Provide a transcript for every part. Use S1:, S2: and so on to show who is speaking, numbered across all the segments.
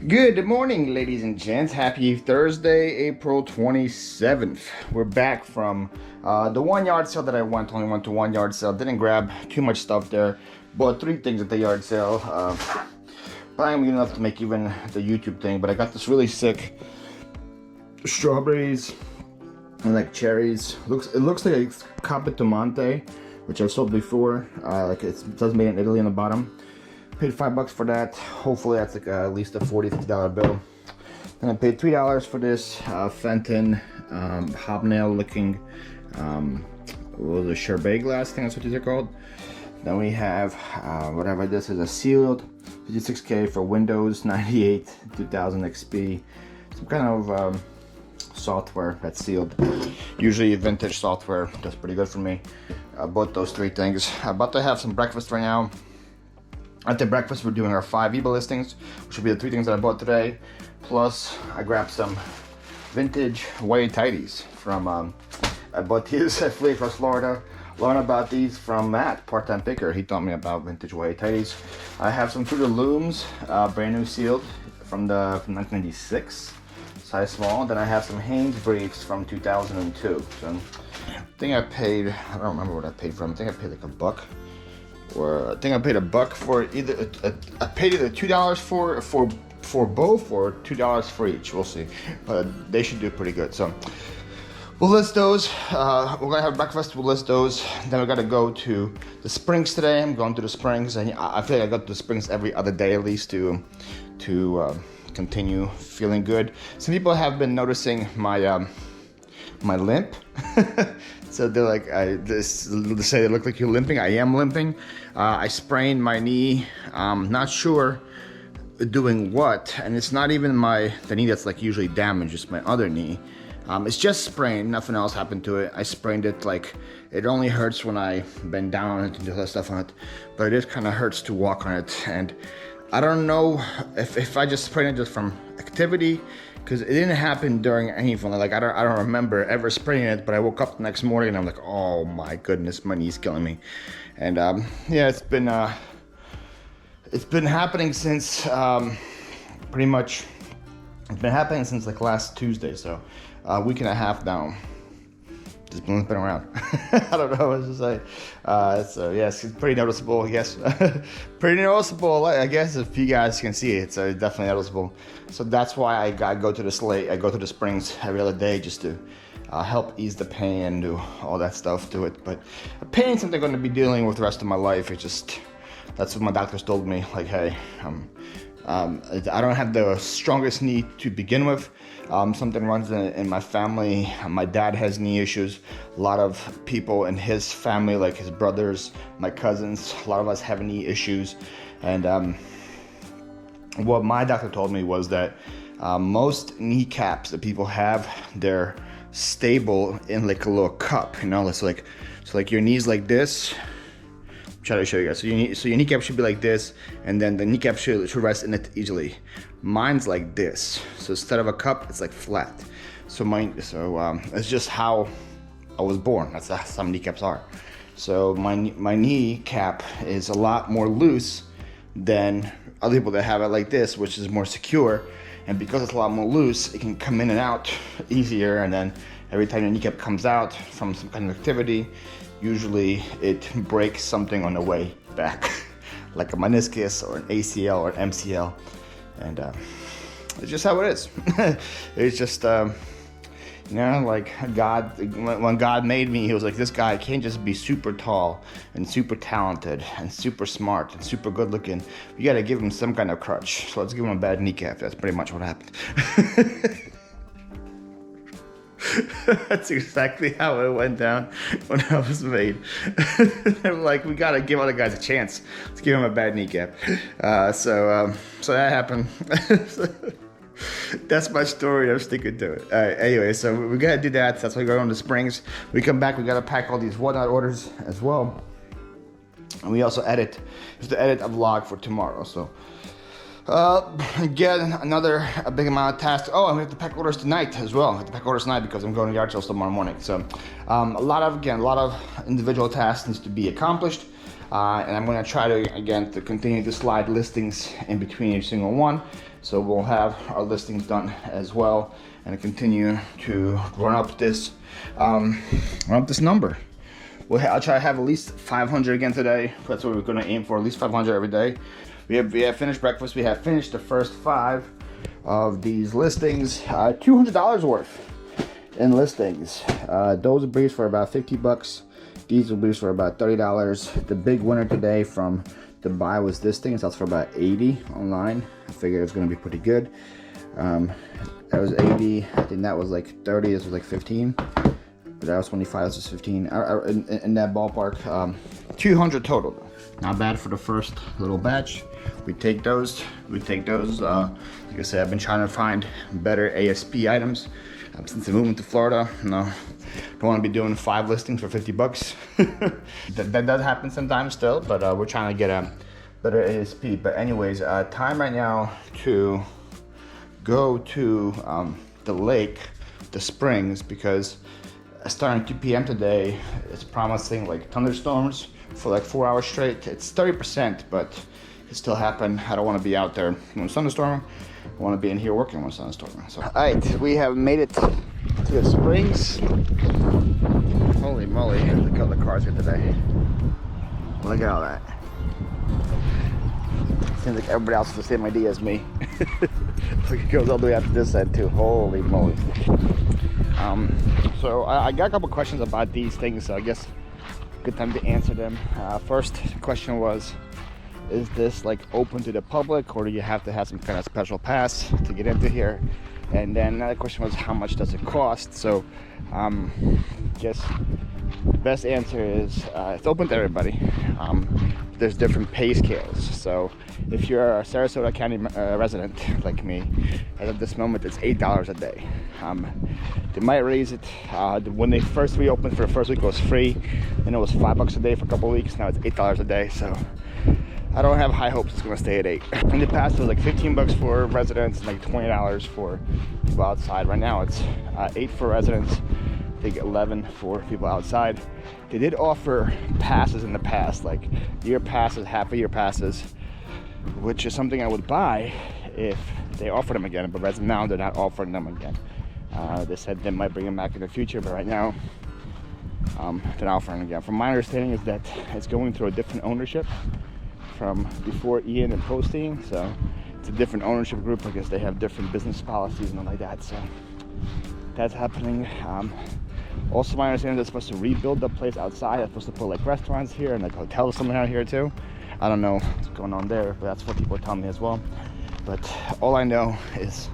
S1: Good morning, ladies and gents. Happy Thursday, April 27th. We're back from the 1 yard sale that I only went to 1 yard sale. Didn't grab too much stuff there. Bought 3 things at the yard sale. Probably enough to make even the YouTube thing, but I got this really sick strawberries and like cherries. It looks like a Capitomonte, which I've sold before. Like it says made in Italy on the bottom. Paid $5 for that. Hopefully that's like at least a $40-50 bill. Then I paid $3 for this Fenton hobnail looking what was it, sherbet glass, I think that's what these are called. Then we have whatever this is, a sealed 56K for Windows 98 2000 XP. Some kind of software that's sealed. Usually vintage software does pretty good for me. I bought those 3 things. I'm about to have some breakfast right now. After breakfast, we're doing our 5 eBay listings, which will be the 3 things that I bought today. Plus, I grabbed some vintage white tidies from, I bought these at Flyp, Florida. Learned about these from Matt, part-time picker. He taught me about vintage white tidies. I have some Fruit of Looms, brand new sealed from 1996, size small. Then I have some Hanes briefs from 2002. So I think I paid, I don't remember what I paid for them. I think I paid like $1. Or I think I paid $1 for either. I paid either $2 for both, or $2 for each. We'll see, but they should do pretty good. So we'll list those. We're gonna have breakfast. We'll list those. Then we gotta go to the Springs today. I'm going to the Springs, and I feel like I go to the Springs every other day at least to continue feeling good. Some people have been noticing my my limp. So they're like, they say they look like you're limping. I am limping. I sprained my knee. Not sure doing what, and it's not even the knee that's like usually damaged. It's my other knee. It's just sprained. Nothing else happened to it. I sprained it like it only hurts when I bend down on it and do other stuff on it, but it kind of hurts to walk on it. And I don't know if I just sprained it just from activity, because it didn't happen during anything. Like I don't remember ever spraining it, but I woke up the next morning and I'm like, oh my goodness, my knee's killing me. And yeah, it's been happening since pretty much. It's been happening since like last Tuesday, so a week and a half now. Just been limping around. I don't know what to say. So yes, it's pretty noticeable, I guess. Pretty noticeable, I guess, if you guys can see it. So it's definitely noticeable. So that's why I go to the Springs every other day just to help ease the pain and do all that stuff to it. But pain's something I'm going to be dealing with the rest of my life. It's just, that's what my doctors told me. Like, hey, I don't have the strongest knee to begin with. Something runs in my family. My dad has knee issues. A lot of people in his family, like his brothers, my cousins, a lot of us have knee issues. And what my doctor told me was that most kneecaps that people have, they're stable in like a little cup. You know, it's like, so like your knee's like this. Try to show you guys. So your kneecap should be like this, and then the kneecap should rest in it easily. Mine's like this. So instead of a cup, it's like flat. So it's just how I was born. That's how some kneecaps are. So my kneecap is a lot more loose than other people that have it like this, which is more secure. And because it's a lot more loose, it can come in and out easier. And then every time your kneecap comes out from some kind of activity, usually it breaks something on the way back, like a meniscus or an ACL or an MCL. And it's just how it is. It's just, you know, like God, when God made me, he was like, this guy can't just be super tall and super talented and super smart and super good looking. You got to give him some kind of crutch. So let's give him a bad kneecap. That's pretty much what happened. That's exactly how it went down when I was made. I'm like, we gotta give other guys a chance. Let's give him a bad kneecap. So that happened. That's my story. I'm sticking to it. Anyway, so we gotta do that. That's why we go on the Springs. We come back. We gotta pack all these whatnot orders as well. And we also have to edit a vlog for tomorrow. So. Again, a big amount of tasks. Oh, and we have to pack orders tonight as well. I have to pack orders tonight because I'm going to yard sales tomorrow morning. So, a lot of individual tasks needs to be accomplished. And I'm going to try to continue to slide listings in between each single one. So we'll have our listings done as well, and continue to run up this number. I'll try to have at least 500 again today. That's what we're going to aim for, at least 500 every day. We have finished breakfast. We have finished the first 5 of these listings. $200 worth in listings. Those are briefs for about 50 bucks. These are briefs for about $30. The big winner today from the buy was this thing. It sells for about 80 online. I figured it was going to be pretty good. That was 80. I think that was like 30. This was like 15. But that was 25. This was 15. In that ballpark. 200 total though. Not bad for the first little batch. We take those. Like I said, I've been trying to find better ASP items since I moved to Florida. No, don't want to be doing 5 listings for 50 bucks. that does happen sometimes still, but we're trying to get a better ASP. But anyways, time right now to go to the lake, the springs, because starting 2 p.m. today, it's promising like thunderstorms for like 4 hours straight. It's 30%, but it could still happen. I don't want to be out there when it's thunderstorming. I want to be in here working when it's thunderstorming. So, all right, we have made it to the springs. Holy moly, look at all the cars here today. Look at all that. Seems like everybody else has the same idea as me. Look, it goes all the way out to this side too. Holy moly. So I got a couple questions about these things, so I guess good time to answer them. First question was, is this like open to the public, or do you have to have some kind of special pass to get into here? And then another question was, how much does it cost? So guess best answer is it's open to everybody. There's different pay scales. So if you're a Sarasota County resident like me, as of this moment, it's $8 a day. They might raise it. When they first reopened for the first week, it was free. Then it was $5 a day for a couple of weeks. Now it's $8 a day. So I don't have high hopes it's gonna stay at 8. In the past, it was like 15 bucks for residents and like $20 for people outside. Right now, it's 8 for residents. I think 11 for people outside. They did offer passes in the past, like year passes, half a year passes, which is something I would buy if they offered them again. But as of now, they're not offering them again. They said they might bring them back in the future, but right now, they're not offering them again. From my understanding, is that it's going through a different ownership from before Ian and posting, so it's a different ownership group. I guess they have different business policies and all like that. So that's happening. Also, my understanding is they're supposed to rebuild the place outside. They're supposed to put like restaurants here and like hotels somewhere out here too. I don't know what's going on there, but that's what people tell me as well. But all I know is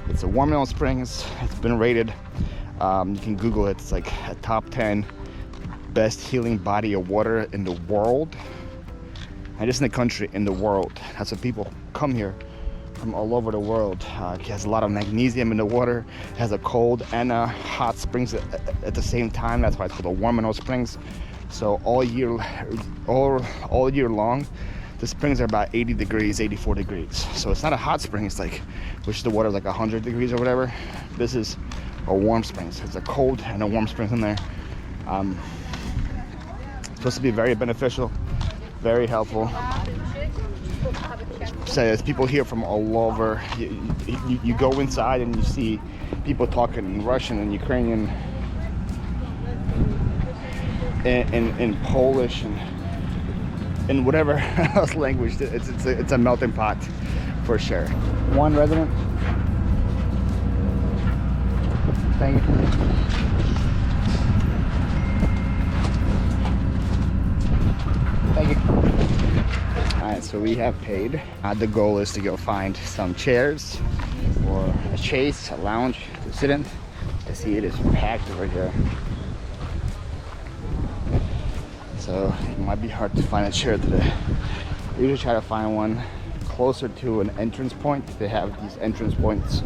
S1: it's a warm mineral springs. It's been rated. You can Google it. It's like a top 10 best healing body of water in the world. And just in the country, in the world. That's what people come here from all over the world. It has a lot of magnesium in the water. It has a cold and a hot springs at the same time. That's why it's called a warm mineral springs. So all year long, the springs are about 80 degrees, 84 degrees. So it's not a hot spring. It's like, which the water is like 100 degrees or whatever. This is a warm springs. It's a cold and a warm springs in there. It's supposed to be very beneficial, very helpful. Says people here from all over. You go inside and you see people talking in Russian and Ukrainian, in Polish, and in whatever else language. It's a melting pot for sure. One resident. Thank you. Thank you. Alright, so we have paid. The goal is to go find some chairs or a chaise, a lounge to sit in. I see it is packed over here. So it might be hard to find a chair today. I usually try to find one closer to an entrance point. They have these entrance points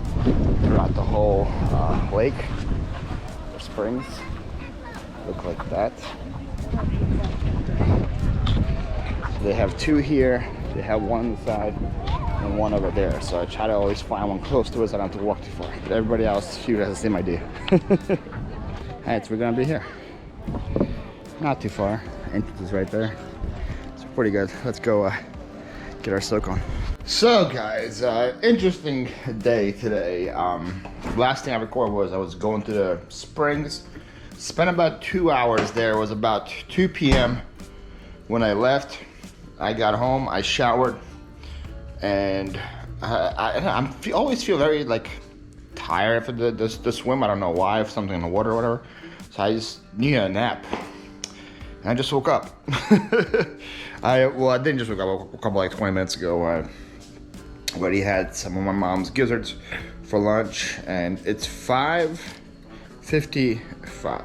S1: throughout the whole lake or springs. Look like that. They have 2 here, they have one on the side and one over there. So I try to always find one close to us. I don't have to walk too far. But everybody else here has the same idea. Alright, so we're gonna be here. Not too far. Entrance is right there. It's pretty good. Let's go get our soak on. So guys, interesting day today. Last thing I recorded was I was going to the Springs. Spent about 2 hours there. It was about 2 p.m. when I left. I got home, I showered, and I always feel very like tired after the swim. I don't know why, if something in the water or whatever. So I just needed a nap. And I just woke up. I didn't just wake up. I woke up like 20 minutes ago. I already had some of my mom's gizzards for lunch, and it's 5:55.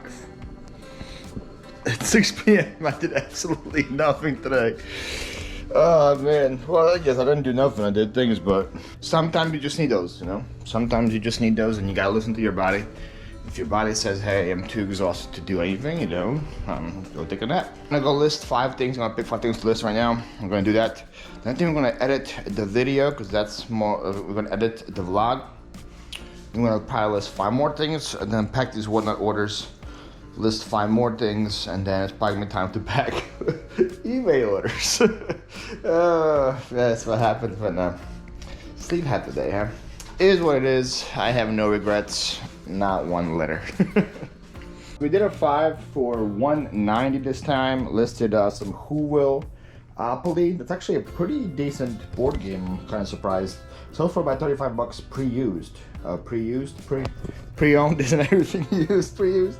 S1: At 6 p.m. I did absolutely nothing today. Oh man, well I guess I didn't do nothing, I did things, but sometimes you just need those, you know? Sometimes you just need those and you gotta listen to your body. If your body says, hey, I'm too exhausted to do anything, you know, go take a nap. I'm gonna go list 5 things, I'm gonna pick 5 things to list right now. I'm gonna do that. Then I think I'm gonna edit the video, because that's more, we're gonna edit the vlog. I'm gonna probably list 5 more things, and then pack these whatnot orders. List 5 more things, and then it's probably my time to pack eBay orders. That's what happens, but no. Sleep had today, huh? It is what it is. I have no regrets, not one letter. We did a 5 for $190 this time. Listed some Who Will Opoly. That's actually a pretty decent board game. I'm kind of surprised. Sold for about 35 bucks pre-used. Pre-owned isn't everything used, pre-used.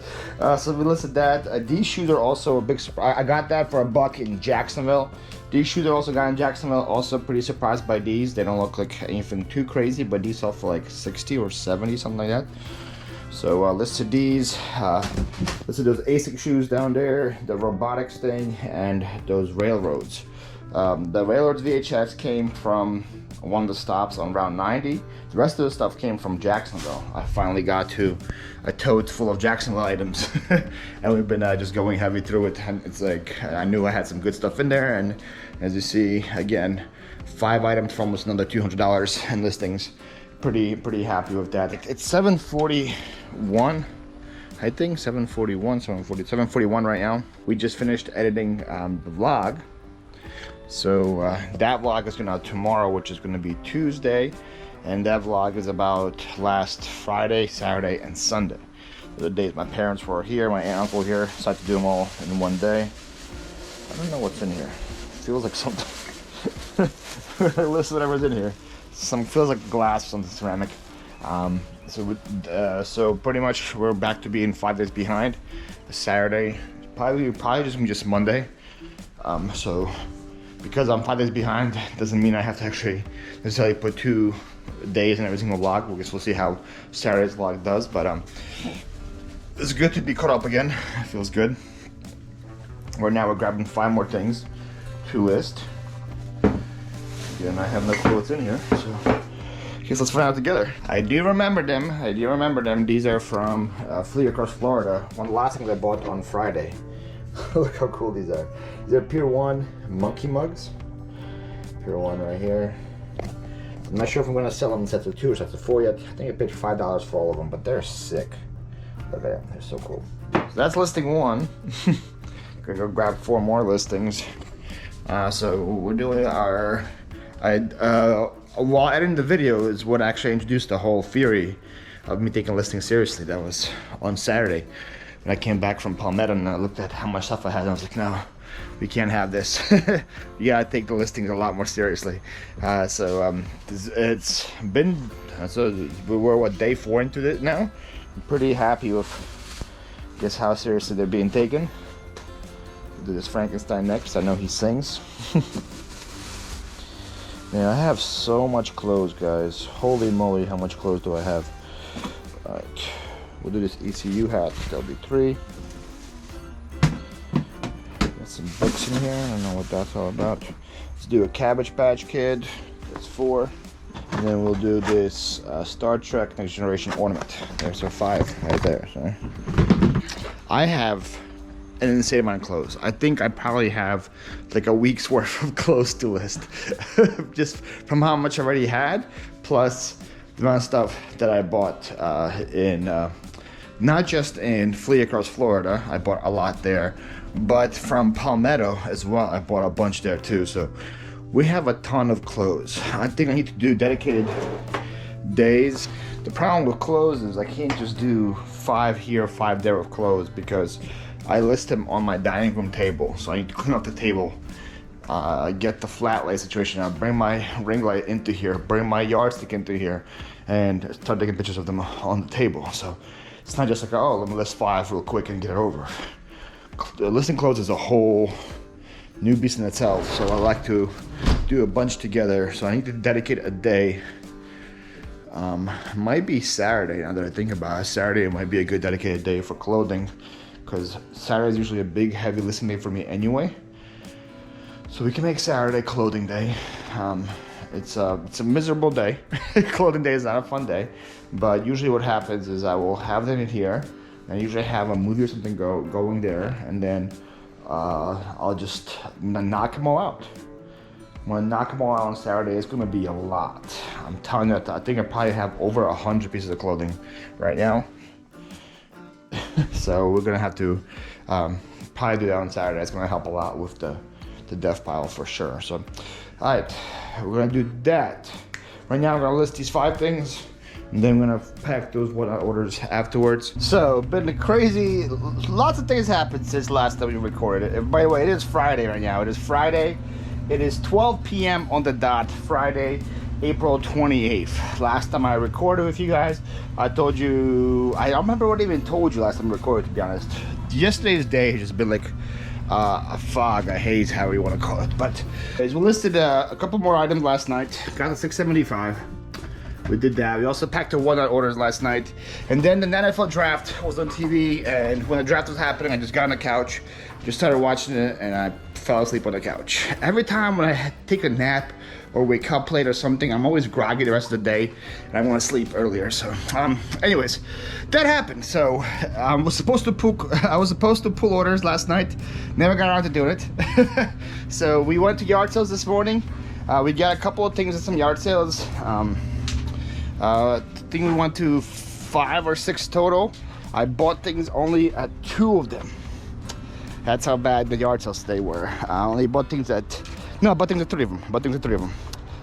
S1: So we listed that. These shoes are also a big surprise. I got that for $1 in Jacksonville. These shoes are also got in Jacksonville. Also pretty surprised by these. They don't look like anything too crazy, but these sell for like 60 or 70, something like that. So listed these. Listed those ASIC shoes down there, the robotics thing, and those railroads. The railroads VHS came from one of the stops on Route 90. The rest of the stuff came from Jacksonville. I finally got to a tote full of Jacksonville items, and we've been just going heavy through it. And it's like I knew I had some good stuff in there, and as you see, again, 5 items for almost another $200 in listings. Pretty happy with that. It's 7:41. I think 7:41 right now. We just finished editing the vlog. So that vlog is going out tomorrow, which is going to be Tuesday, and that vlog is about last Friday, Saturday, and Sunday. The days my parents were here, my aunt and uncle here, so I had to do them all in one day. I don't know what's in here. It feels like something. List whatever's in here. Feels like glass, something ceramic. So pretty much we're back to being 5 days behind. Saturday, probably just Monday. So because I'm 5 days behind, doesn't mean I have to actually necessarily put 2 days in every single vlog. We'll see how Saturday's vlog does, but it's good to be caught up again. It feels good. Right now we're grabbing 5 more things to list. Again, I have no clue what's in here, so I guess let's find out together. I do remember them. These are from Flyp across Florida. One of the last things I bought on Friday. Look how cool these are. These are Pier 1 monkey mugs. Pier 1 right here. I'm not sure if I'm going to sell them in sets of 2 or sets of 4 yet. I think I paid $5 for all of them, but they're sick. Look at them. They're so cool. So that's listing 1. Gonna go grab 4 more listings. So we're doing our... while editing the video is what actually introduced the whole theory of me taking listings seriously. That was on Saturday. When I came back from Palmetto and I looked at how much stuff I had, and I was like, no, we can't have this. You gotta take the listings a lot more seriously. It's been, we're what, day 4 into it now? I'm pretty happy with, I guess, how seriously they're being taken. We'll do this Frankenstein next. I know he sings. Man, I have so much clothes, guys. Holy moly, how much clothes do I have? Alright. We'll do this ECU hat. That'll be 3. Got some books in here. I don't know what that's all about. Let's do a Cabbage Patch Kid. That's 4. And then we'll do this Star Trek Next Generation ornament. There's our 5 right there. Sorry. I have an insane amount of clothes. I think I probably have like a week's worth of clothes to list. Just from how much I already had, plus the amount of stuff that I bought in not just in Flyp across Florida. I bought a lot there, but from Palmetto as well. I bought a bunch there too. So we have a ton of clothes. I think I need to do dedicated days. The problem with clothes is I can't just do 5 here, 5 there of clothes because I list them on my dining room table. So I need to clean up the table, get the flat light situation out, bring my ring light into here, bring my yardstick into here, and start taking pictures of them on the table. So it's not just like, oh, let me list 5 real quick and get it over. Listing clothes is a whole new beast in itself. So I like to do a bunch together. So I need to dedicate a day. Might be Saturday now that I think about it. Saturday might be a good dedicated day for clothing because Saturday is usually a big heavy listing day for me anyway. So we can make Saturday clothing day. It's a miserable day. Clothing day is not a fun day, but usually what happens is I will have them in here and I usually have a movie or something going there, and then I'll just knock them all out. I'm gonna knock them all out on Saturday. It's gonna be a lot. I'm telling you, I think I probably have over 100 pieces of clothing right now. So we're gonna have to probably do that on Saturday. It's gonna help a lot with the death pile for sure. So, all right, we're gonna do that. Right now, I'm gonna list these 5 things, and then we're gonna pack those orders afterwards. So, been crazy. Lots of things happened since last time we recorded it. By the way, it is Friday right now. It is Friday. It is 12 p.m. on the dot, Friday, April 28th. Last time I recorded with you guys, I told you, I don't remember what I even told you last time I recorded, to be honest. Yesterday's day has just been like a fog, a haze, however you want to call it. But we listed a couple more items last night. Got the 675. We did that. We also packed the one-night orders last night. And then the NFL draft was on TV, and when the draft was happening, I just got on the couch, just started watching it, and I fell asleep on the couch. Every time when I take a nap or wake up late or something, I'm always groggy the rest of the day, and I want to sleep earlier. So, anyways, that happened. So, I was supposed to pull orders last night. Never got around to doing it. So we went to yard sales this morning. We got a couple of things at some yard sales. I think we went to 5 or 6 total. I bought things only at 2 of them. That's how bad the yard sales today were. I only bought things at, no, I bought things at 3 of them. Bought things at 3 of them.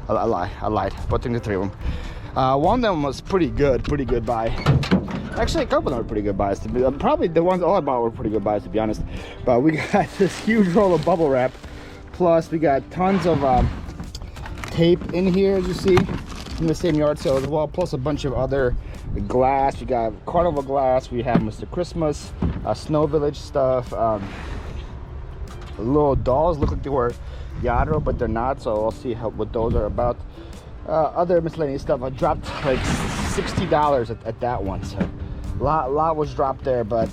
S1: I lied. Bought things at 3 of them. One of them was pretty good buy. Actually, a couple of them were pretty good buys. Probably the ones all I bought were pretty good buys, to be honest. But we got this huge roll of bubble wrap. Plus, we got tons of tape in here, as you see, in the same yard sale as well. Plus a bunch of other glass. We got carnival glass. We have Mr. Christmas, Snow Village stuff. Little dolls look like they were Yadro, but they're not. So I'll see what those are about. Other miscellaneous stuff. I dropped like $60 at that one. So a lot was dropped there, but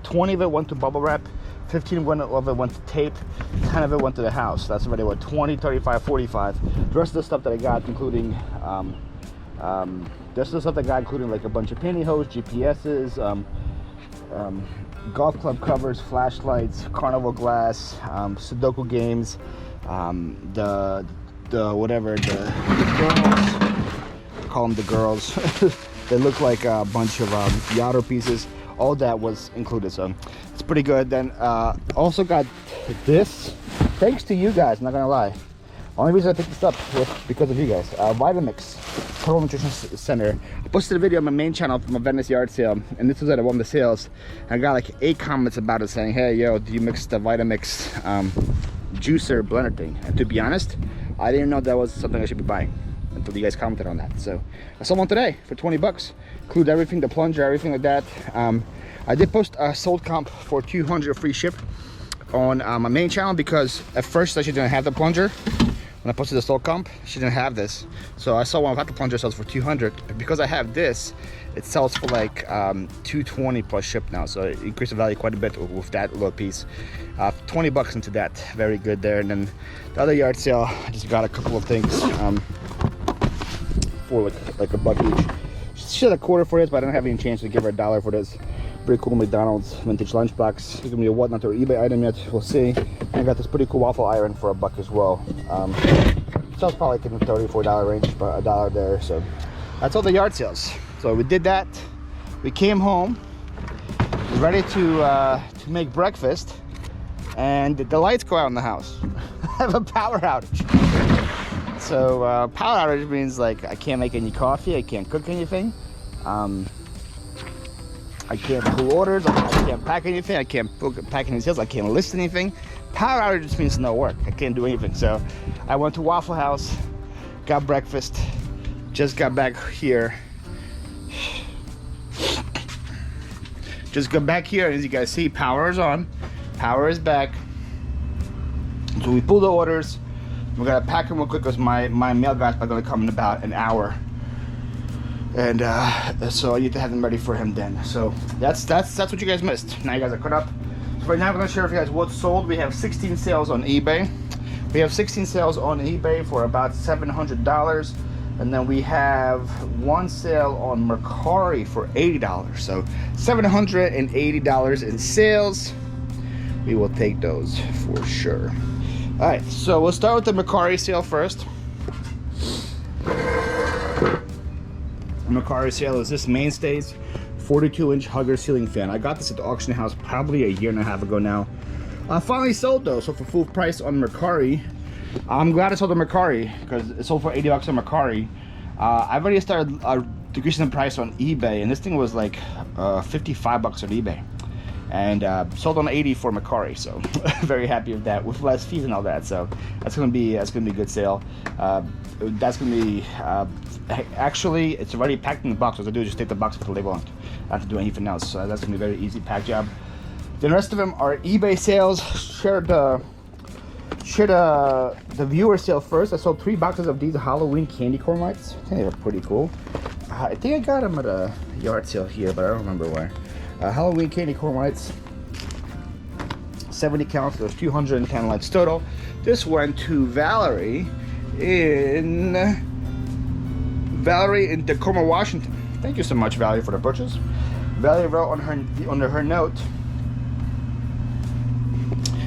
S1: 20 of it went to bubble wrap. 15 of it went to tape, 10 of it went to the house. That's already what, 20, 35, 45. The rest of the stuff that I got, including like a bunch of pantyhose, GPSs, golf club covers, flashlights, carnival glass, Sudoku games, the girls, I call them the girls. They look like a bunch of Yadro pieces. All that was included, so it's pretty good. Then also got this, thanks to you guys, I'm not gonna lie. Only reason I picked this up was because of you guys. Vitamix Total Nutrition Center. I posted a video on my main channel from a Venice yard sale, and this was at one of the sales. I got like 8 comments about it saying, hey, yo, do you mix the Vitamix juicer blender thing? And to be honest, I didn't know that was something I should be buying until you guys commented on that. So I saw one today for 20 bucks. Include everything, the plunger, everything like that. I did post a sold comp for 200 free ship on my main channel, because at first I didn't have the plunger. When I posted the sold comp, she didn't have this. So I saw one without the plunger sells for 200. Because I have this, it sells for like 220 plus ship now. So it increased the value quite a bit with that little piece. 20 bucks into that, very good there. And then the other yard sale, I just got a couple of things for like a buck each. She had a quarter for this, but I don't have any chance to give her $1 for this. Pretty cool McDonald's vintage lunchbox. It's gonna be a whatnot or eBay item yet, we'll see. And I got this pretty cool waffle iron for $1 as well. So it's probably like in the $34 range, but $1 there. So that's all the yard sales. So we did that. We came home, ready to make breakfast, and the lights go out in the house. I have a power outage. So power outage means like I can't make any coffee, I can't cook anything, I can't pull orders, I can't pack anything, I can't pack any sales, I can't list anything. Power outage just means no work. I can't do anything. So I went to Waffle House, got breakfast, just got back here. Just got back here, and as you guys see, power is on, power is back. So we pull the orders. We're gonna pack them real quick because my mail guy's probably gonna come in about an hour. And so I need to have them ready for him then. So that's what you guys missed. Now you guys are caught up. So right now I'm gonna share with you guys what's sold. We have 16 sales on eBay. We have 16 sales on eBay for about $700. And then we have one sale on Mercari for $80. So $780 in sales. We will take those for sure. All right, so we'll start with the Mercari sale first. Mercari sale is this Mainstays 42-inch Hugger ceiling fan. I got this at the auction house probably a year and a half ago now. I finally sold though, so for full price on Mercari. I'm glad I sold the Mercari because it sold for $80 on Mercari. I've already started decreasing the price on eBay, and this thing was like $55 on eBay, and sold on 80 for Mercari. So very happy with that, with less fees and all that. So that's gonna be a good sale. That's gonna be actually it's already packed in the box. What I do is just take the box with the label on it. I don't have to do anything else. So that's gonna be a very easy pack job. The rest of them are eBay sales. Share the viewer sale first. I sold 3 boxes of these Halloween candy corn lights. I think they were pretty cool. I think I got them at a yard sale here, but I don't remember where. Halloween candy corn lights, 70 counts. There's 210 lights total. This went to Valerie in Tacoma, Washington. Thank you so much, Valerie, for the purchase. Valerie wrote under her note.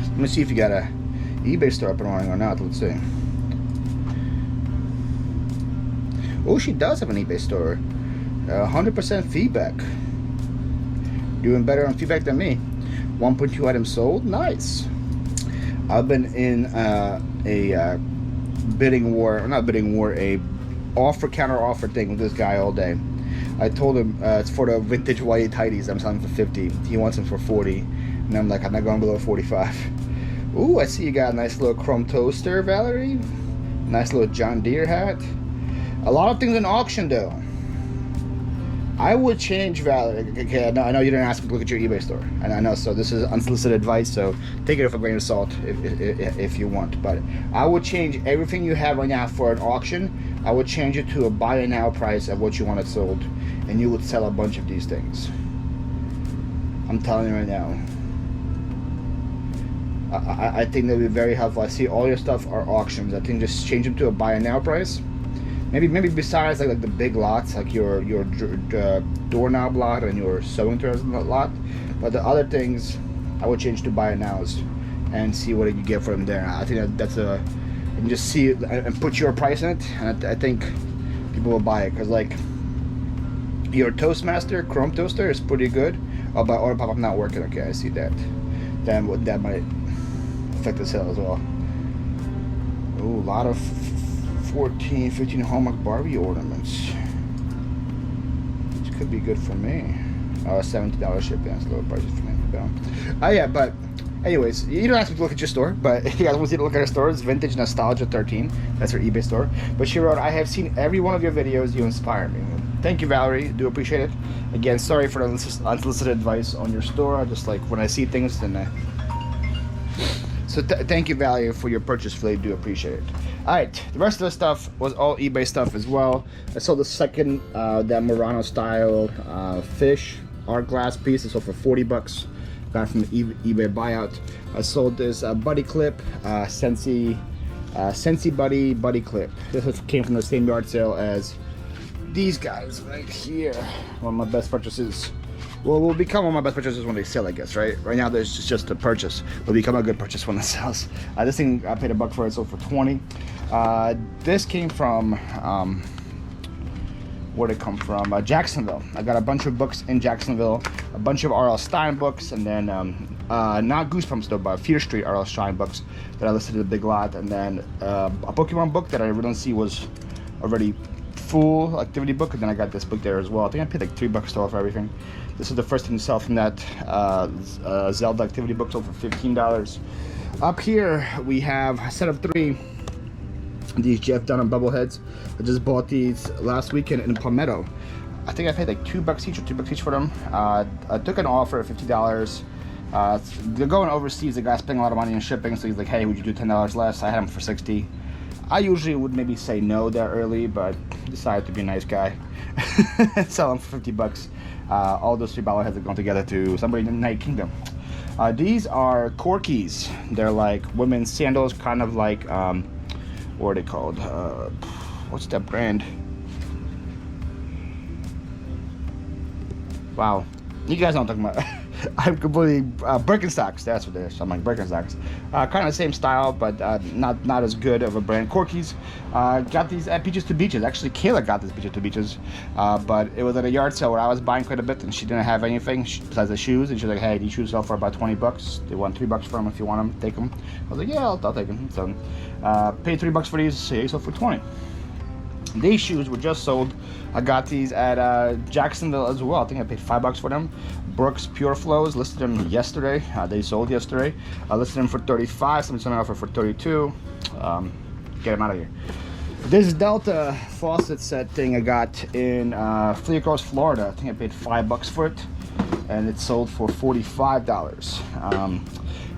S1: Let me see if you got a eBay store up and running or not. Let's see. Oh, she does have an eBay store. 100% feedback. Doing better on feedback than me. 1.2 items sold. Nice. I've been in a bidding war, not bidding war, a counter offer thing with this guy all day. I told him it's for the vintage whitey tighties I'm selling for 50. He wants them for 40, and I'm like, I'm not going below 45. Ooh, I see you got a nice little chrome toaster, Valerie. Nice little John Deere hat. A lot of things in auction though. I would change Valerie. Okay, I know you didn't ask me to look at your eBay store, and I know, so this is unsolicited advice, so take it with a grain of salt if you want. But I would change everything you have right now for an auction. I would change it to a buy now price of what you want it sold, and you would sell a bunch of these things. I'm telling you right now. I think that would be very helpful. I see all your stuff are auctions. I think just change them to a buy now price. Maybe besides like the big lots, like your doorknob lot and your sewing tools lot, but the other things I would change to buy nows and see what you get for them there. I think that's a, and just see it and put your price in it, and I think people will buy it, because like your Toastmaster chrome toaster is pretty good. Oh, but order pop-up not working. Okay, I see that. Then that might affect the sale as well. Ooh, a lot of 14, 15 Hallmark Barbie ornaments, which could be good for me. $70 shipping, that's lower prices for me. Oh yeah, but anyways, you don't have to look at your store, but if you guys want to look at our store, it's Vintage Nostalgia 13. That's our eBay store. But she wrote, I have seen every one of your videos. You inspire me. Thank you, Valerie. Do appreciate it. Again, sorry for the unsolicited advice on your store. I just like when I see things, then so thank you, Valerie, for your purchase. Really do appreciate it. All right, the rest of the stuff was all eBay stuff as well. I sold the second that Murano style fish art glass piece. I sold for $40. Got it from the eBay buyout. I sold this buddy clip, Sensi buddy clip. This came from the same yard sale as these guys right here. One of my best purchases. Well, will become one of my best purchases when they sell, I guess, right? Right now, there's just a purchase. Will become a good purchase when it sells. This thing, I paid $1 for it, sold for 20. This came from, Where'd it come from? Jacksonville. I got a bunch of books in Jacksonville, a bunch of R.L. Stine books, and then not Goosebumps though, but Fear Street R.L. Stine books that I listed at a big lot, and then a Pokemon book that I didn't see was already full activity book, and then I got this book there as well. I think I paid like $3 total for everything. This is the first thing to sell from that Zelda activity book, sold for $15. Up here we have a set of 3. These Jeff Dunham bubbleheads. I just bought these last weekend in Palmetto. I think I paid like $2 each or $2 each for them. I took an offer of $50. They're going overseas. The guy's spending a lot of money on shipping, so he's like, "Hey, would you do $10 less?" I had them for $60. I usually would maybe say no that early, but decided to be a nice guy. Sell them for $50. All those 3 bobbleheads are going together to somebody in the Night Kingdom. These are Corkies. They're like women's sandals, kind of like what are they called? What's that brand? Wow, you guys know what I'm talking about. I'm completely Birkenstocks. That's what it is. I'm like Birkenstocks. Kind of the same style, but not as good of a brand. Corkies. Got these at Beaches to Beaches. Actually, Kayla got this Beaches to Beaches, but it was at a yard sale where I was buying quite a bit, and she didn't have anything besides the shoes. And she's like, "Hey, these shoes sell for about $20. They want $3 for them. If you want them, take them." I was like, "Yeah, I'll take them." So, paid $3 for these. So they sold for $20. These shoes were just sold. I got these at Jacksonville as well. I think I paid $5 for them. Brooks Pure Flows, listed them yesterday. They sold yesterday. I listed them for $35. Somebody's on offer for $32. Get them out of here. This Delta faucet set thing I got in Flyp, Florida. I think I paid $5 for it, and it sold for $45.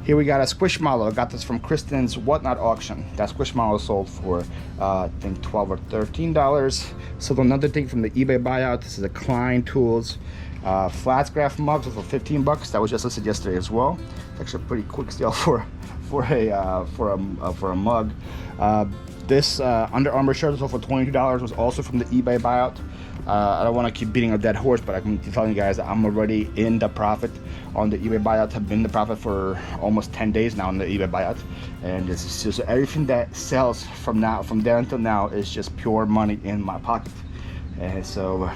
S1: Here we got a Squishmallow. I got this from Kristen's Whatnot auction. That Squishmallow sold for I think $12 or $13. Sold another thing from the eBay buyout. This is a Klein Tools Flatscraft mug for $15. That was just listed yesterday as well. It's actually a pretty quick sale for a mug. This Under Armour shirt sold for $22. Was also from the eBay buyout. I don't want to keep beating a dead horse, but I'm telling you guys I'm already in the profit on the eBay buyout. I've been in the profit for almost 10 days now on the eBay buyout, and it's just everything that sells from there until now is just pure money in my pocket. And so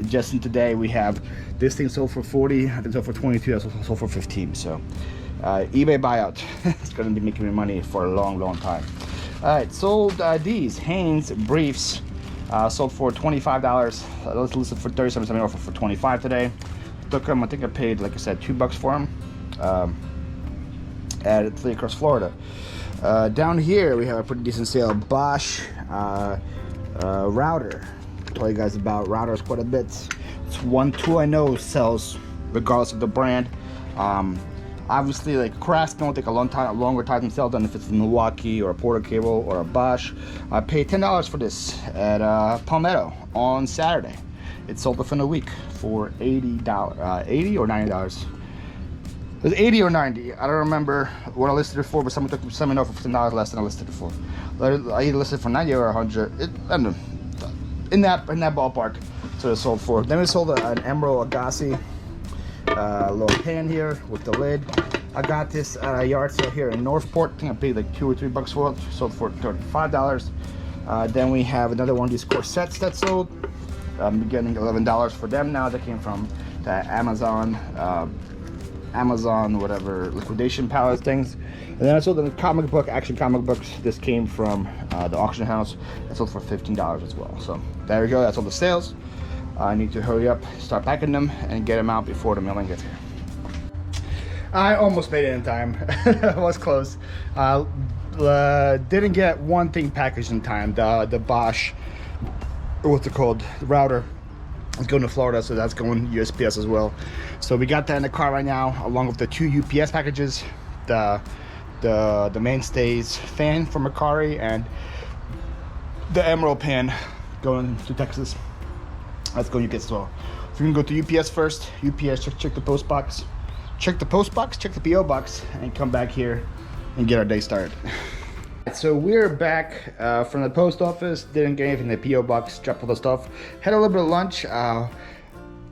S1: just in today we have this thing sold for $40. I think sold for $22. That's sold for $15. So eBay buyout. It's going to be making me money for a long time. All right, sold these Hanes briefs. Sold for $25. Let's listed for $37. Something offer for $25 today. Took them. I think I paid, like I said, $2 for them. At Flyp, Florida. Down here we have a pretty decent sale. Bosch router. I told you guys about routers quite a bit. It's one tool I know sells regardless of the brand. Obviously, like Craftsman will take a longer time to sell than if it's a Milwaukee or a Porter Cable or a Bosch. I paid $10 for this at Palmetto on Saturday. It sold within a week for $80, $80 or $90. It was $80 or $90. I don't remember what I listed it for, but someone took something off for $10 less than I listed it for. I either listed it for $90 or $100. I don't know, in that ballpark. So it sold for. Then we sold an Emerald Agassi. Little pan here with the lid. I got this yard sale here in Northport. I think I paid like $2 or $3 for it. Sold for $35. Then we have another one of these corsets that sold. I'm getting $11 for them now. That came from the Amazon whatever liquidation pallet things. And then I sold the comic book, Action comic books. This came from the auction house. It sold for $15 as well. So there we go. That's all the sales. I need to hurry up, start packing them, and get them out before the mailing gets here. I almost made it in time. I was close. Didn't get one thing packaged in time. The Bosch, what's it called? The router. It's going to Florida, so that's going USPS as well. So we got that in the car right now, along with the 2 UPS packages, the mainstays fan from Macari, and the Emerald pan going to Texas. Let's go UPS as well. So we can go to UPS first. UPS, check the post box. Check the post box, check the PO box, and come back here and get our day started. So we're back from the post office. Didn't get anything in the PO box, dropped all the stuff. Had a little bit of lunch.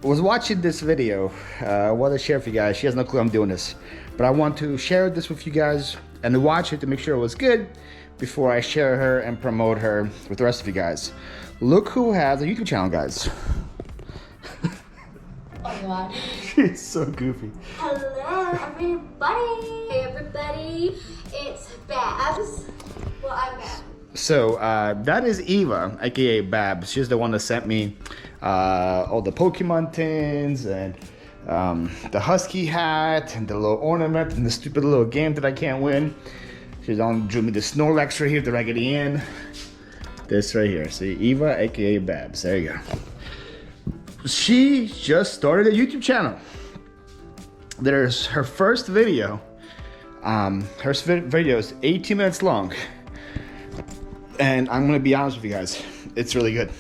S1: Was watching this video. I want to share it for you guys. She has no clue I'm doing this. But I want to share this with you guys and watch it to make sure it was good before I share her and promote her with the rest of you guys. Look who has a YouTube channel, guys.
S2: Oh God.
S1: She's so goofy.
S2: Hello, everybody. Hey, everybody. It's Babs. Well, I'm Babs.
S1: So that is Eva, aka Babs. She's the one that sent me all the Pokemon tins and the Husky hat and the little ornament and the stupid little game that I can't win. She's on drew me the Snorlax right here, the Raggedy Ann. This right here. See, Eva, aka Babs. There you go. She just started a YouTube channel. There's her first video. Her video is 18 minutes long. And I'm gonna be honest with you guys, it's really good.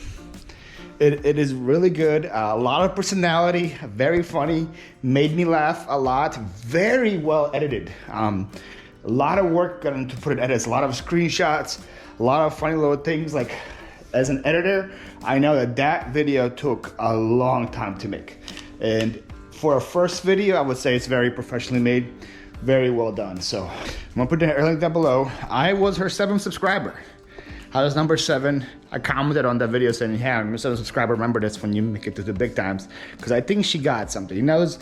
S1: It is really good. A lot of personality, very funny, made me laugh a lot, very well edited. A lot of work got into put in edits, a lot of screenshots, a lot of funny little things. Like, as an editor, I know that video took a long time to make. And for a first video, I would say it's very professionally made, very well done. So I'm gonna put the link down below. I was her 7th subscriber. I was number 7. I commented on that video saying, hey, I'm a 7th subscriber, remember this when you make it to the big times. Because I think she got something. You know, there's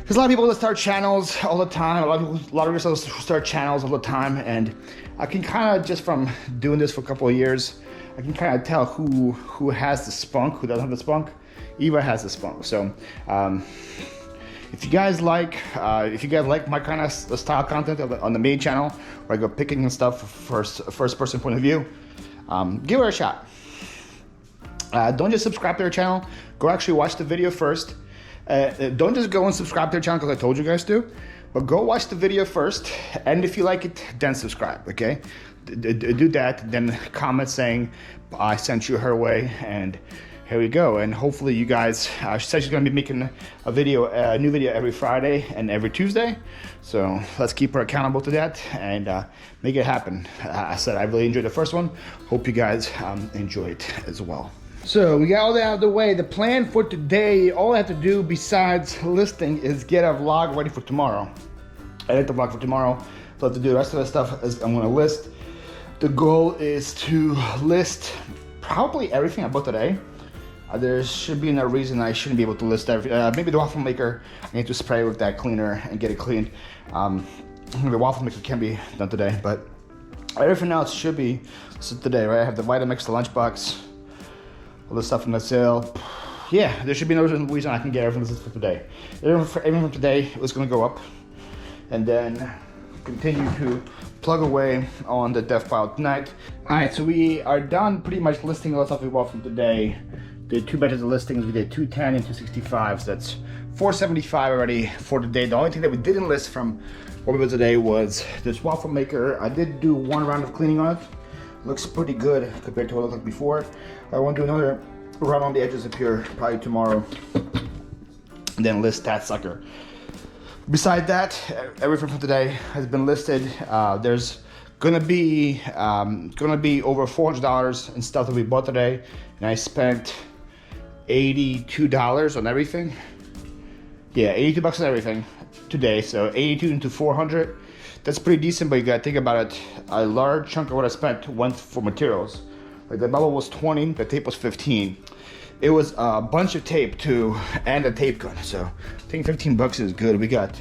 S1: a lot of people that start channels all the time. A lot of resellers start channels all the time. And I can kind of, just from doing this for a couple of years, I can kind of tell who has the spunk, who doesn't have the spunk. Eva has the spunk. So if you guys like my kind of style content on the main channel, where I go picking and stuff first person point of view, give her a shot. Don't just subscribe to her channel. Go actually watch the video first. Don't just go and subscribe to her channel because I told you guys to, but go watch the video first, and if you like it, then subscribe, okay? Do that, then comment saying I sent you her way, and here we go. And hopefully you guys, she said she's gonna be making a new video every Friday and every Tuesday. So let's keep her accountable to that and make it happen. I said I really enjoyed the first one. Hope you guys enjoy it as well. So we got all that out of the way. The plan for today, all I have to do besides listing is get a vlog ready for tomorrow. Edit the vlog for tomorrow. So I have to do the rest of the stuff as I'm gonna list. The goal is to list probably everything I bought today. There should be no reason I shouldn't be able to list everything. Maybe the waffle maker, I need to spray with that cleaner and get it cleaned. The waffle maker can be done today, but everything else should be listed today, right? I have the Vitamix, the lunchbox, all the stuff from the sale. Yeah, there should be no reason I can get everything listed for today. Everything from today was gonna go up, and then continue to plug away on the dev file tonight. All right, so we are done pretty much listing all the stuff we bought from today. Did 2 batches of listings. We did 210 and 265, so that's 475 already for today. The only thing that we didn't list from what we did today was this waffle maker. I did do 1 round of cleaning on it. Looks pretty good compared to what it looked like before. I want to do another round on the edges up here probably tomorrow, and then list that sucker. Beside that, everything from today has been listed. There's gonna be over $400 in stuff that we bought today, and I spent $82 on everything. Yeah, 82 bucks on everything today. So 82 into 400, that's pretty decent. But you gotta think about it. A large chunk of what I spent went for materials. Like the bubble was 20, the tape was 15. It was a bunch of tape too, and a tape gun. So I think 15 bucks is good. We got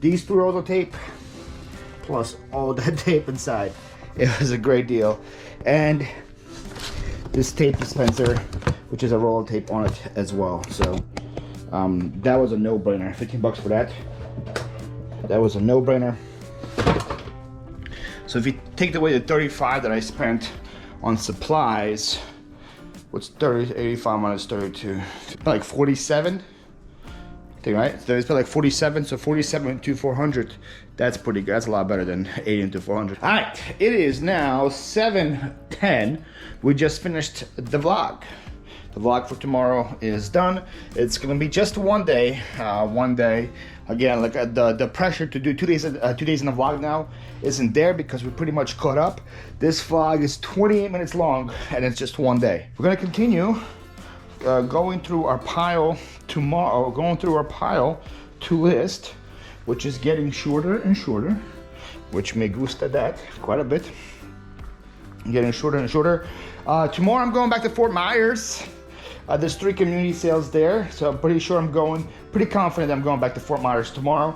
S1: these 3 rolls of tape, plus all that tape inside. It was a great deal. And this tape dispenser, which is a roll of tape on it as well. So that was a no-brainer. 15 bucks for that. That was a no-brainer. So if you take away the 35 that I spent on supplies, what's 30, 85 minus 32? Like 47. I think, right? So it's like 47, so 47 into 400. That's pretty good. That's a lot better than 80 into 400. All right, it is now 7:10. We just finished the vlog. The vlog for tomorrow is done. It's gonna be just one day. Again, like the pressure to do 2 days in the vlog now isn't there because we're pretty much caught up. This vlog is 28 minutes long and it's just one day. We're gonna continue going through our pile tomorrow, to list, which is getting shorter and shorter, which me gusta that quite a bit. getting shorter and shorter. Tomorrow I'm going back to Fort Myers. There's 3 community sales there, so I'm pretty confident I'm going back to Fort Myers tomorrow.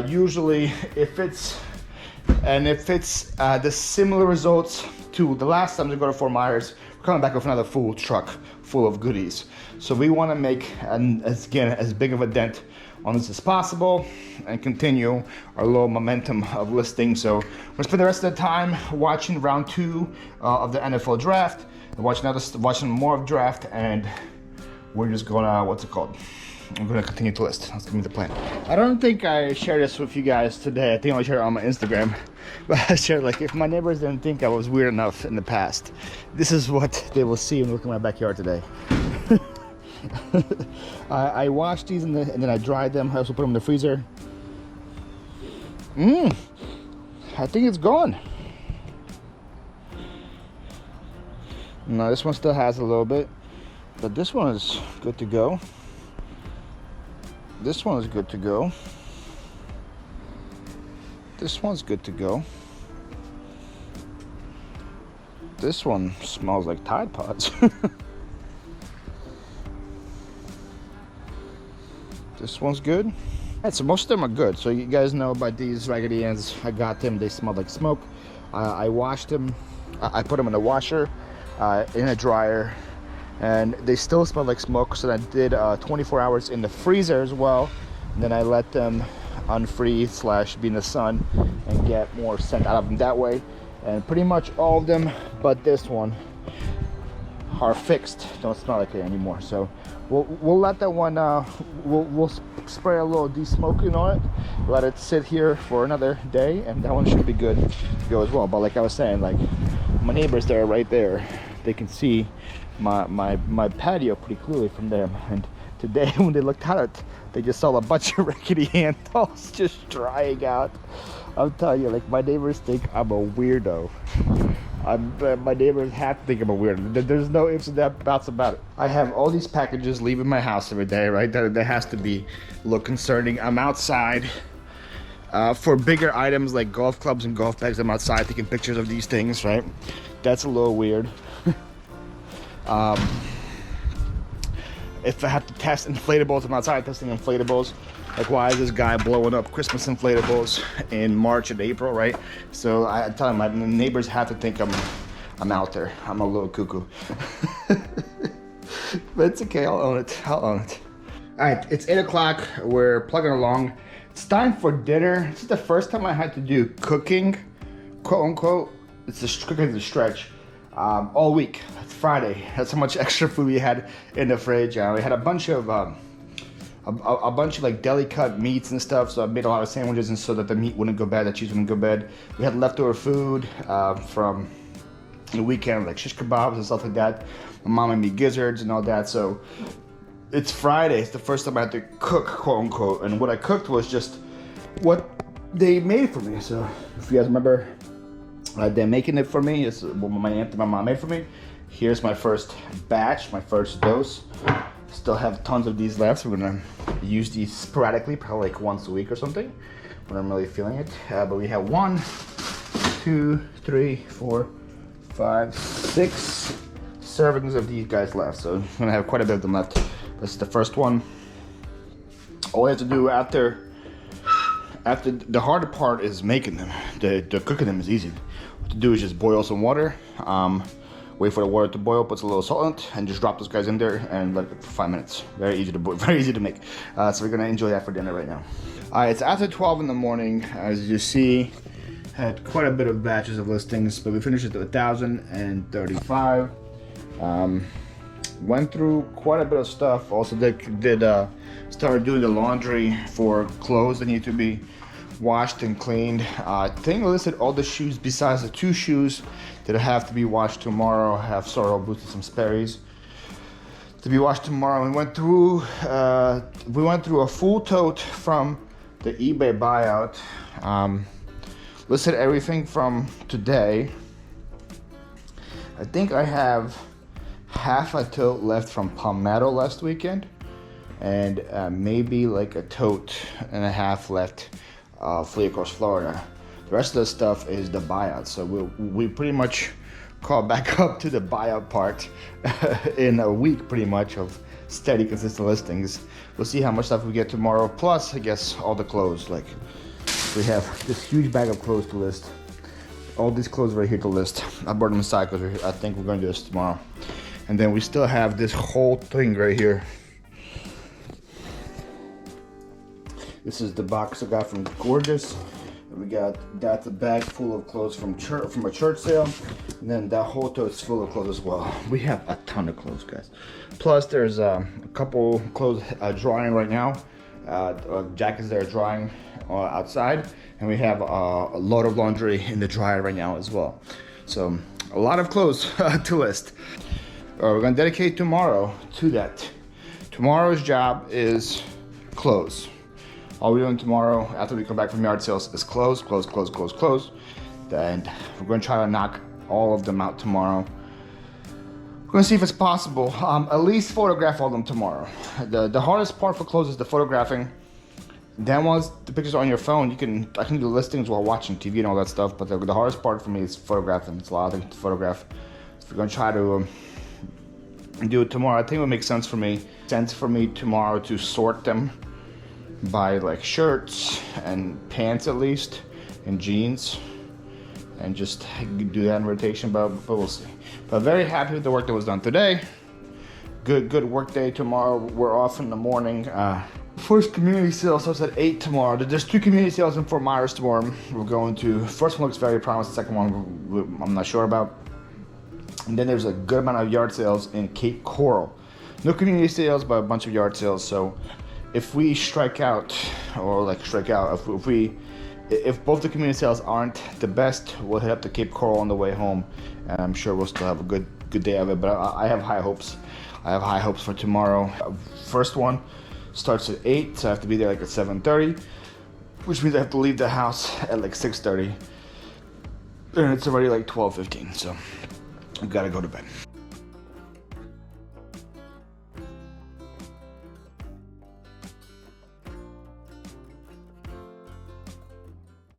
S1: Usually, if it's the similar results to the last time we go to Fort Myers, we're coming back with another full truck full of goodies. So we want to make as big of a dent on this as possible and continue our low momentum of listing. So we're gonna spend the rest of the time watching round 2 of the NFL draft, watching more of draft, and we're just gonna, I'm gonna continue to list. That's gonna be the plan. I don't think I shared this with you guys today. I think I shared it on my Instagram. But I shared, like, if my neighbors didn't think I was weird enough in the past, this is what they will see when they look at my backyard today. I washed these and then I dried them. I also put them in the freezer. I think it's gone. No, this one still has a little bit, but this one is good to go. This one is good to go. This one's good to go. This one smells like Tide Pods. This one's good. Alright, so most of them are good. So you guys know about these Raggedy Anns. I got them. They smell like smoke. I washed them. I put them in the washer, in a dryer, and they still smell like smoke. So I did 24 hours in the freezer as well. And then I let them unfreeze / be in the sun and get more scent out of them that way. And pretty much all of them but this one are fixed. Don't smell like it anymore. So we'll let that one, we'll spray a little de-smoking on it, let it sit here for another day, and that one should be good to go as well. But like I was saying, like, my neighbors there, right there, they can see my patio pretty clearly from there. And today when they looked at it, they just saw a bunch of Raggedy Ann dolls just drying out. I'm telling you, like, my neighbors think I'm a weirdo. My neighbors have to think I'm a weirdo. There's no ifs and buts about it. I have all these packages leaving my house every day, right? That has to be a little concerning. I'm outside for bigger items like golf clubs and golf bags. I'm outside taking pictures of these things, right? That's a little weird. If I have to test inflatables, I'm outside testing inflatables. Like, why is this guy blowing up Christmas inflatables in March and April, right? So I tell him, my neighbors have to think I'm out there. I'm a little cuckoo. But it's okay, I'll own it. All right, it's 8 o'clock. We're plugging along. It's time for dinner. This is the first time I had to do cooking, quote unquote. It's just cooking the stretch. All week. It's Friday. That's how much extra food we had in the fridge. We had a bunch of like deli cut meats and stuff. So I made a lot of sandwiches, and so that the meat wouldn't go bad, the cheese wouldn't go bad. We had leftover food from the weekend, like shish kebabs and stuff like that. My mom made me gizzards and all that. So it's Friday. It's the first time I had to cook, quote unquote. And what I cooked was just what they made for me. So if you guys remember, they're making it for me. It's what my aunt and my mom made for me. Here's my first batch, my first dose. Still have tons of these left. So we're gonna use these sporadically, probably like once a week or something, when I'm really feeling it. But we have 1, 2, 3, 4, 5, 6 servings of these guys left. So I'm gonna have quite a bit of them left. This is the first one. All I have to do after the harder part is making them. The cooking them is easy. What to do is just boil some water, wait for the water to boil, put a little salt in it, and just drop those guys in there and let it cook for 5 minutes. Very easy to boil, very easy to make. So we're gonna enjoy that for dinner right now. All right, it's after 12 in the morning. As you see, had quite a bit of batches of listings, but we finished at 1,035. Went through quite a bit of stuff. Also started doing the laundry for clothes that need to be washed and cleaned. I think I listed all the shoes besides the 2 shoes that have to be washed tomorrow. I have sorrel boots and some Sperry's to be washed tomorrow. We went through a full tote from the eBay buyout. Listed everything from today. I think I have half a tote left from Palmetto last weekend, and maybe like a tote and a half left flew across Florida. The rest of the stuff is the buyout. So we pretty much caught back up to the buyout part in a week pretty much of steady, consistent listings. We'll see how much stuff we get tomorrow. Plus, I guess, all the clothes. Like, we have this huge bag of clothes to list. All these clothes right here to list. I brought them aside because I think we're going to do this tomorrow. And then we still have this whole thing right here. This is the box I got from Gorgeous. We got that's a bag full of clothes from a church sale, and then that whole tote is full of clothes as well. We have a ton of clothes, guys. Plus, there's a couple clothes drying right now. Jackets that are drying outside, and we have a load of laundry in the dryer right now as well. So a lot of clothes to list. We're gonna dedicate tomorrow to that. Tomorrow's job is close. All we're doing tomorrow after we come back from yard sales is close. Then we're gonna try to knock all of them out tomorrow. We're gonna see if it's possible. At least photograph all of them tomorrow. The hardest part for close is the photographing. Then once the pictures are on your phone, I can do listings while watching TV and all that stuff. But the hardest part for me is photographing. It's a lot of things to photograph. So we're gonna try to do it tomorrow. I think it would make sense for me tomorrow to sort them by like shirts and pants at least, and jeans, and just do that in rotation, but we'll see. But very happy with the work that was done today. Good work day tomorrow. We're off in the morning. First community sale starts at 8 tomorrow. There's 2 community sales in Fort Myers tomorrow. We're going to, first one looks very promising, second one I'm not sure about. And then there's a good amount of yard sales in Cape Coral. No community sales, but a bunch of yard sales. So if we strike out, if both the community sales aren't the best, we'll head up to Cape Coral on the way home, and I'm sure we'll still have a good day of it. But I have high hopes. I have high hopes for tomorrow. First one starts at 8, so I have to be there like at 7:30, which means I have to leave the house at like 6:30, and it's already like 12:15, so I've got to go to bed.